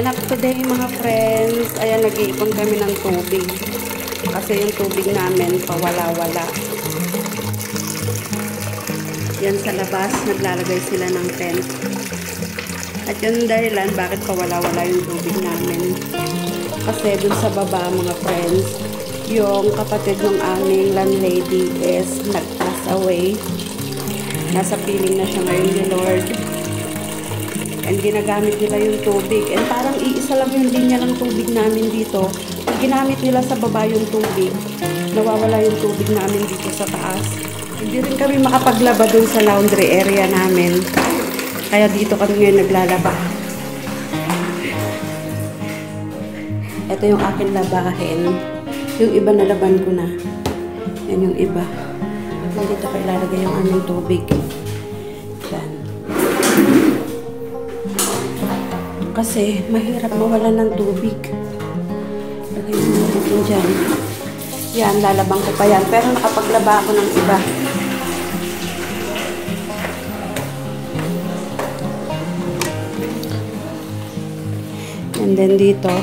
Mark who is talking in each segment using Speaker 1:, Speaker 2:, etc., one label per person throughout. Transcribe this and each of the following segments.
Speaker 1: Clean up today mga friends. Ayan, nag-iipon kami ng tubig. Kasi yung tubig namin, pawala-wala. Yan sa labas, naglalagay sila ng tent. At yun dahilan, bakit pawala-wala yung tubig namin. Kasi dun sa baba mga friends, yung kapatid ng aming landlady is nag-pass away. Nasa piling na siya ngayon ni Lord. And ginagamit nila yung tubig. And parang iisa lang yung linya ng tubig namin dito. Pag ginamit nila sa baba yung tubig, nawawala yung tubig namin dito sa taas. Hindi rin kami makapaglaba dun sa laundry area namin. Kaya dito kami ngayon naglalaba. Ito yung aking labahin. Yung iba nalaban ko na. Yan yung iba. Dito ko ilalagay yung aming tubig. Yan. Kasi mahirap mawalan ng tubig. Lagay mo natin dyan. Yan, lalabang ko pa yan. Pero nakapaglaba ako ng iba. And then dito,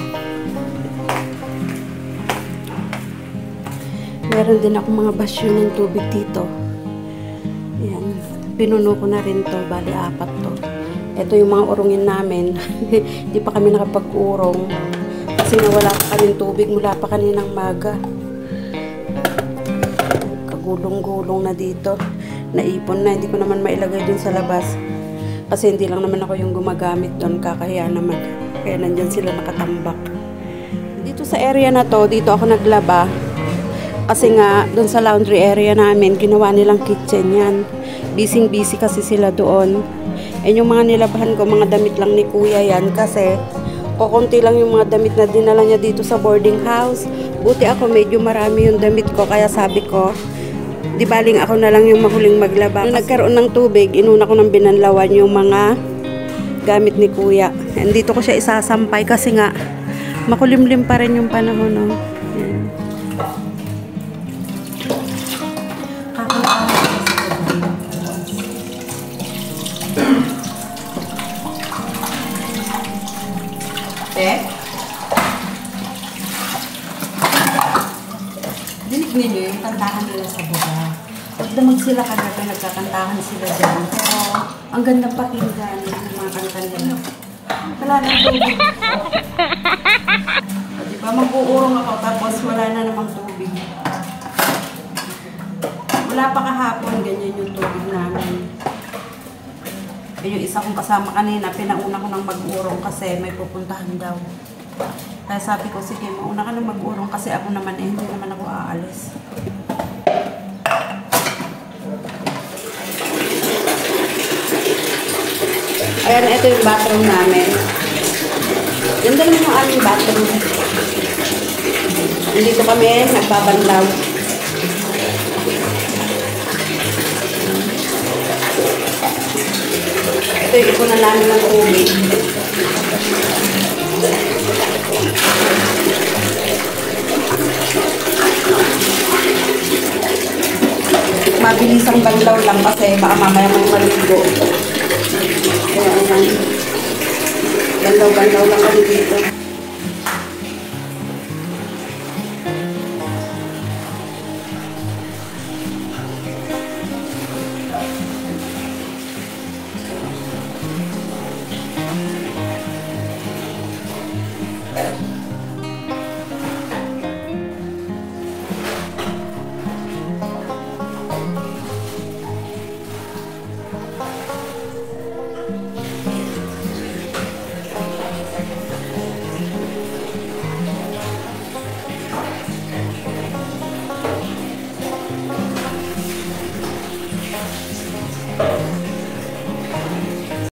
Speaker 1: meron din ako mga basyo ng tubig dito. Ayan. Pinuno ko na rin to. Bali, 4 to. Ito yung mga urungin namin. Hindi pa kami nakapag-urong. Kasi nawala pa kaming tubig mula pa kaninang maga. Kagulong-gulong na dito. Naipon na. Hindi ko naman mailagay dun sa labas. Kasi hindi lang naman ako yung gumagamit dun. Kakahiya naman. Kaya nandyan sila nakatambak. Dito sa area na to, dito ako naglaba. Kasi nga, doon sa laundry area namin, ginawa nilang kitchen yan. Busy-busy kasi sila doon. And yung mga nilabahan ko, mga damit lang ni Kuya yan. Kasi, kukunti lang yung mga damit na dinala niya dito sa boarding house. Buti ako, medyo marami yung damit ko. Kaya sabi ko, di baling ako na lang yung mahuling maglaba. Nung nagkaroon ng tubig, inuna ko ng binanlawan yung mga gamit ni Kuya. And dito ko siya isasampay kasi nga, makulimlim pa rin yung panahon, no? Yan. Dinig ninyo yung kantahan nila sa baba. Pagdamag sila kagabi, nagkakantahan sila dyan. Pero ang gandang pakinggan ng mga kanta nila. Wala nang tubig. O, diba, mag-uurong ako tapos wala na namang tubig. Wala pa kahapon, ganyan yung tubig namin. Yung isa kong kasama kanina, pinauna ko ng mag-urong kasi may pupuntahan daw. Kaya sabi ko, sige, mauna ka na mag-urong kasi ako naman hindi naman ako aalis. Ayan, ito yung bathroom namin. Yan din yung aming bathroom. Dito kami nagbabanlaw. Ito yung ipunan namin ng tubig. Mabilis ang banlaw lang kasi baka mamaya may maligo. Kaya ayan. Banlaw-banlaw lang kami dito.